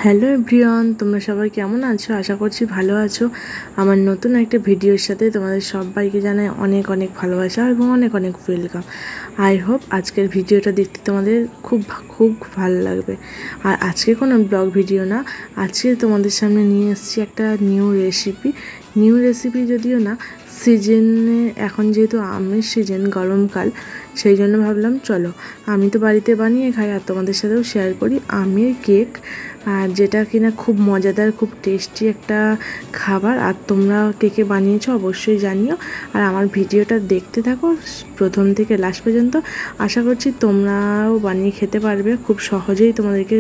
Hello everyone, তোমরা সবাই কেমন আছো? আশা করছি ভালো আছো। আমার নতুন একটা ভিডিওর সাথে তোমাদের সবাইকে জানাই অনেক অনেক ভালোবাসা এবং অনেক অনেক ওয়েলকাম। আই হোপ আজকের ভিডিওটা দেখতে তোমাদের খুব খুব ভালো লাগবে। আর আজকে কোনো ব্লগ ভিডিও না, আজকে তোমাদের সামনে নিয়ে এসেছি একটা নিউ রেসিপি যদিও না, সিজনে এখন যেহেতু আমের সিজন, গরমকাল, সেই জন্য ভাবলাম চলো আমি তো বাড়িতে বানিয়ে খাই আর তোমাদের সাথেও শেয়ার করি আমের কেক, আর যেটা কিনা খুব মজাদার, খুব টেস্টি একটা খাবার। আর তোমরা কে কে বানিয়েছো অবশ্যই জানিও। আর আমার ভিডিওটা দেখতে থাকো প্রথম থেকে লাস্ট পর্যন্ত। আশা করছি তোমরাও বানিয়ে খেতে পারবে, খুব সহজেই তোমাদেরকে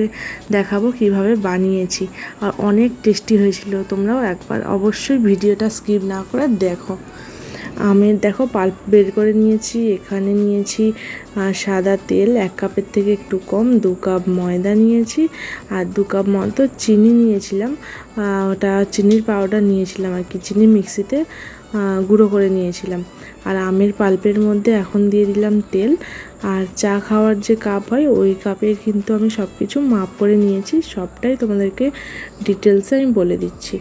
দেখাবো কিভাবে বানিয়েছি। আর অনেক টেস্টি হয়েছিল, তোমরাও একবার অবশ্যই ভিডিওটা স্কিপ না করে দেখো। আমের দেখো পাল্প বের করে নিয়েছি, এখানে নিয়েছি সাদা তেল 1 কাপের থেকে একটু কম, 2 কাপ ময়দা নিয়েছি, আর 2 কাপ মতো চিনি নিয়েছিলাম। ওটা চিনির পাউডার নিয়েছিলাম আর কি, চিনি মিক্সিতে গুঁড়ো করে নিয়েছিলাম। আর আমের পাল্পের মধ্যে এখন দিয়ে দিলাম তেল। আর চা খাওয়ার যে কাপ হয় ওই কাপে কিন্তু আমি সব কিছু মাপ করে নিয়েছি, সবটাই তোমাদেরকে ডিটেলসে আমি বলে দিচ্ছি।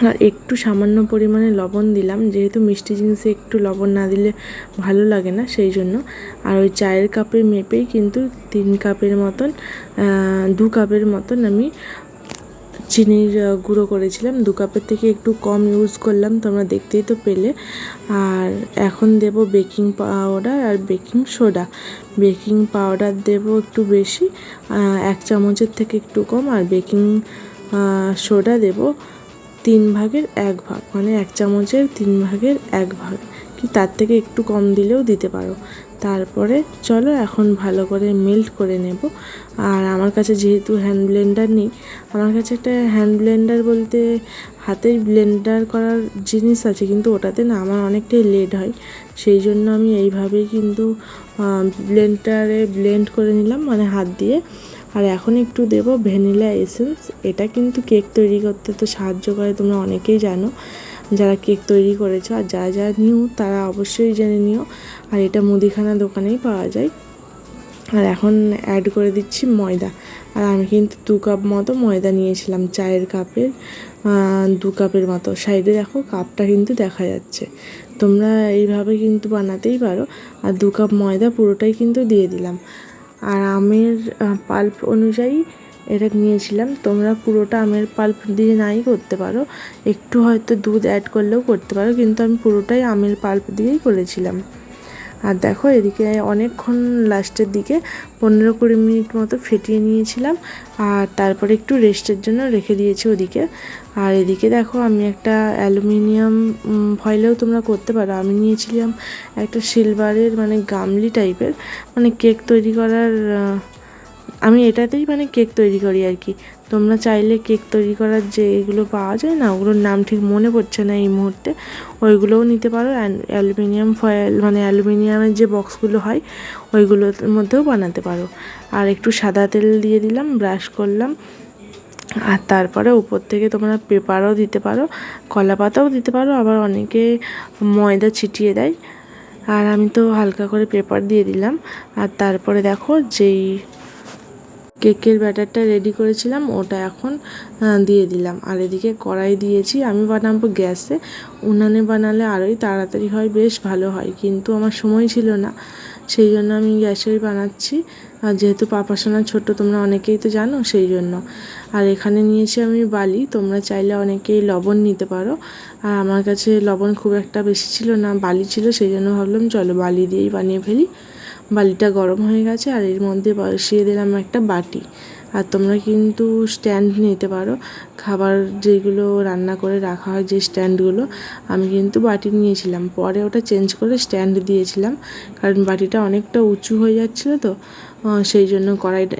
আর একটু সামান্য পরিমাণে লবণ দিলাম, যেহেতু মিষ্টি জিনিসে একটু লবণ না দিলে ভালো লাগে না, সেই জন্য। আর ওই চায়ের কাপের মেপেই কিন্তু 3 কাপের মতন 2 কাপের মতন আমি চিনির গুঁড়ো করেছিলাম। 2 কাপের থেকে একটু কম ইউজ করলাম, তোমরা দেখতেই তো পেলে। আর এখন দেব বেকিং পাউডার আর বেকিং সোডা। বেকিং পাউডার দেব একটু বেশি, 1 চামচের থেকে একটু কম। আর বেকিং সোডা দেব 3 ভাগের 1 ভাগ, মানে 1 চামচের 3 ভাগের 1 ভাগ, কি তার থেকে একটু কম দিলেও দিতে পারো। তারপরে চলো এখন ভালো করে মেল্ট করে নেব। আর আমার কাছে যেহেতু হ্যান্ড ব্লেন্ডার নেই, আমার কাছে একটা হ্যান্ড ব্লেন্ডার বলতে হাতের ব্লেন্ডার করার জিনিস আছে, কিন্তু ওটাতে না আমার অনেকটাই লেট হয়, সেই জন্য আমি এইভাবেই কিন্তু ব্লেন্ডারে ব্লেন্ড করে নিলাম, মানে হাত দিয়ে। আর এখন একটু দেব ভ্যানিলা এসেন্স। এটা কিন্তু কেক তৈরি করতে তো সাহায্য করে, তোমরা অনেকেই জানো যারা কেক তৈরি করেছো। আর যারা যারা নিউ তারা অবশ্যই জেনে নিও। আর এটা মুদিখানা দোকানেই পাওয়া যায়। আর এখন অ্যাড করে দিচ্ছি ময়দা। আর আমি কিন্তু 2 কাপ মতো ময়দা নিয়েছিলাম, চায়ের কাপের 2 কাপের মতো। সাইডে দেখো কাপটা কিন্তু দেখা যাচ্ছে, তোমরা এইভাবে কিন্তু বানাতেই পারো। আর 2 কাপ ময়দা পুরোটাই কিন্তু দিয়ে দিলাম। আর আমের পাল্প অনুযায়ী এটা নিয়েছিলাম, তোমরা পুরোটা আমের পাল্প দিয়ে নাই করতে পারো, একটু হয়তো দুধ অ্যাড করলেও করতে পারো, কিন্তু আমি পুরোটাই আমের পাল্প দিয়েই করেছিলাম। আর দেখো এদিকে অনেকক্ষণ লাস্টের দিকে 15-20 মিনিট মতো ফেটিয়ে নিয়েছিলাম, আর তারপরে একটু রেস্টের জন্য রেখে দিয়েছি ওদিকে। আর এদিকে দেখো আমি একটা অ্যালুমিনিয়াম ফয়েলেও তোমরা করতে পারো, আমি নিয়েছিলাম একটা সিলভারের, মানে গামলি টাইপের, মানে কেক তৈরি করার, আমি এটাতেই মানে কেক তৈরি করি আর কি। তোমরা চাইলে কেক তৈরি করার যে এগুলো পাওয়া যায় না, ওগুলোর নাম ঠিক মনে পড়ছে না এই মুহূর্তে, ওইগুলোও নিতে পারো। অ্যালুমিনিয়াম ফয়েল, মানে অ্যালুমিনিয়ামের যে বক্সগুলো হয় ওইগুলোর মধ্যেও বানাতে পারো। আর একটু সাদা তেল দিয়ে দিলাম, ব্রাশ করলাম। আর তারপরে উপর থেকে তোমরা পেপারও দিতে পারো, কলা পাতাও দিতে পারো, আবার অনেকে ময়দা ছিটিয়ে দেয়। আর আমি তো হালকা করে পেপার দিয়ে দিলাম। আর তারপরে দেখো যেই কেকের ব্যাটারটা রেডি করেছিলাম ওটা এখন দিয়ে দিলাম। আর এদিকে কড়াই দিয়েছি, আমি বানাবো গ্যাসে, উনানে বানালে আরোই তাড়াতাড়ি হয়, বেশ ভালো হয়, কিন্তু আমার সময় ছিল না, সেই জন্য আমি গ্যাসেই বানাচ্ছি। আর যেহেতু পাপাসোনা ছোট, তোমরা অনেকেই তো জানো, সেই জন্য। আর এখানে নিয়েছি আমি বালি, তোমরা চাইলে অনেকেই লবণ নিতে পারো। আর আমার কাছে লবণ খুব একটা বেশি ছিল না, বালি ছিল, সেই জন্য ভাবলাম চলো বালি দিয়েই বানিয়ে ফেলি। বালিটা গরম হয়ে গেছে, আর এর মধ্যে বসিয়ে দিলাম একটা বাটি। আর তোমরা কিন্তু স্ট্যান্ড নিতে পারো, খাবার যেগুলো রান্না করে রাখা হয় যে স্ট্যান্ডগুলো, আমি কিন্তু বাটি নিয়েছিলাম, পরে ওটা চেঞ্জ করে স্ট্যান্ড দিয়েছিলাম, কারণ বাটিটা অনেকটা উঁচু হয়ে যাচ্ছিলো তো, সেই জন্য কড়াইটা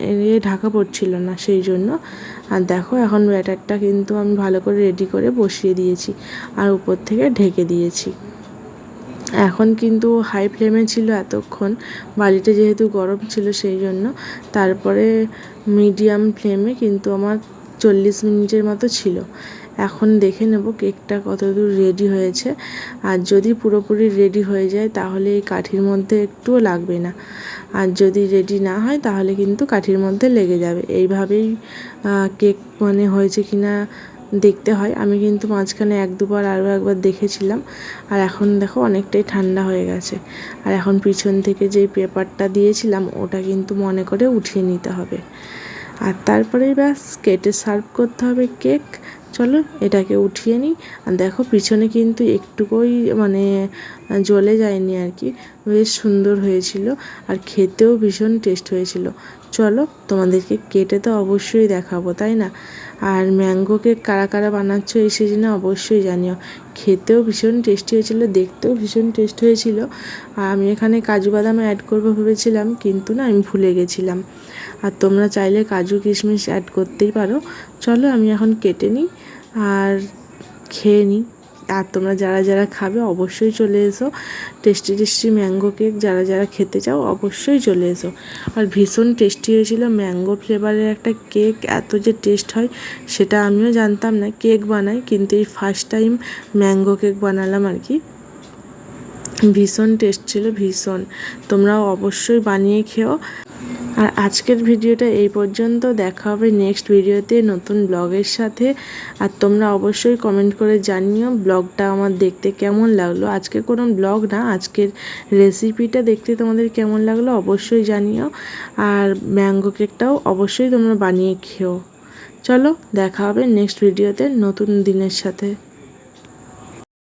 ঢাকা পড়ছিল না, সেই জন্য। আর দেখো এখন ব্যাটারটা কিন্তু আমি ভালো করে রেডি করে বসিয়ে দিয়েছি, আর উপর থেকে ঢেকে দিয়েছি। এখন কিন্তু হাই ফ্লেমে ছিল এতক্ষণ, বালিটা যেহেতু গরম ছিল সেই জন্য। তারপরে মিডিয়াম ফ্লেমে কিন্তু আমার 40 মিনিটের মতো ছিল। এখন দেখে নেব কেকটা কতদূর রেডি হয়েছে। আর যদি পুরোপুরি রেডি হয়ে যায় তাহলে এই কাঠির মধ্যে একটুও লাগবে না, আর যদি রেডি না হয় তাহলে কিন্তু কাঠির মধ্যে লেগে যাবে। এইভাবেই কেক মানে হয়েছে কি না দেখতে হয়। আমি কিন্তু মাঝখানে এক দুবার আরও একবার দেখেছিলাম। আর এখন দেখো অনেকটাই ঠান্ডা হয়ে গেছে। আর এখন পিছন থেকে যেই পেপারটা দিয়েছিলাম ওটা কিন্তু মনে করে উঠিয়ে নিতে হবে। আর তারপরেই ব্যাস কেটে সার্ভ করতে হবে কেক। চলো এটাকে উঠিয়ে নিই। আর দেখো পিছনে কিন্তু একটুকুই মানে জ্বলে যায়নি আর কি, বেশ সুন্দর হয়েছিল আর খেতেও ভীষণ টেস্ট হয়েছিল। চলো তোমাদেরকে কেটে তো অবশ্যই দেখাবো, তাই না? আর ম্যাঙ্গো কেক কারা কারা বানাচ্ছো এই সিজনে অবশ্যই জানিও। খেতেও ভীষণ টেস্টি হয়েছিল, দেখতেও ভীষণ টেস্ট হয়েছিল। আর আমি এখানে কাজু বাদাম অ্যাড করবো ভেবেছিলাম, কিন্তু না আমি ভুলে গেছিলাম। আর তোমরা চাইলে কাজু কিশমিশ অ্যাড করতেই পারো। চলো আমি এখন কেটে নিই আর খেয়ে নিই। আর তোমরা যারা যারা খাবে অবশ্যই চলে এসো। টেস্টি টেস্টি ম্যাঙ্গো কেক যারা যারা খেতে চাও অবশ্যই চলে এসো। আর ভীষণ টেস্টি হয়েছিল ম্যাঙ্গো ফ্লেভারের একটা কেক। এত যে টেস্ট হয় সেটা আমিও জানতাম না, কেক বানাই কিন্তু এই ফার্স্ট টাইম ম্যাঙ্গো কেক বানালাম আর কি। ভীষণ টেস্ট ছিল, ভীষণ। তোমরাও অবশ্যই বানিয়ে খেও। আর আজকের ভিডিওটা এই পর্যন্ত, দেখা হবে নেক্সট ভিডিওতে নতুন ব্লগের সাথে। আর তোমরা অবশ্যই কমেন্ট করে জানিও ব্লগটা আমার দেখতে কেমন লাগলো। আজকে কোনো ব্লগ না, আজকের রেসিপিটা দেখতে তোমাদের কেমন লাগলো অবশ্যই জানিও। আর ম্যাঙ্গো কেকটাও অবশ্যই তোমরা বানিয়ে খেও। চলো দেখা হবে নেক্সট ভিডিওতে নতুন দিনের সাথে।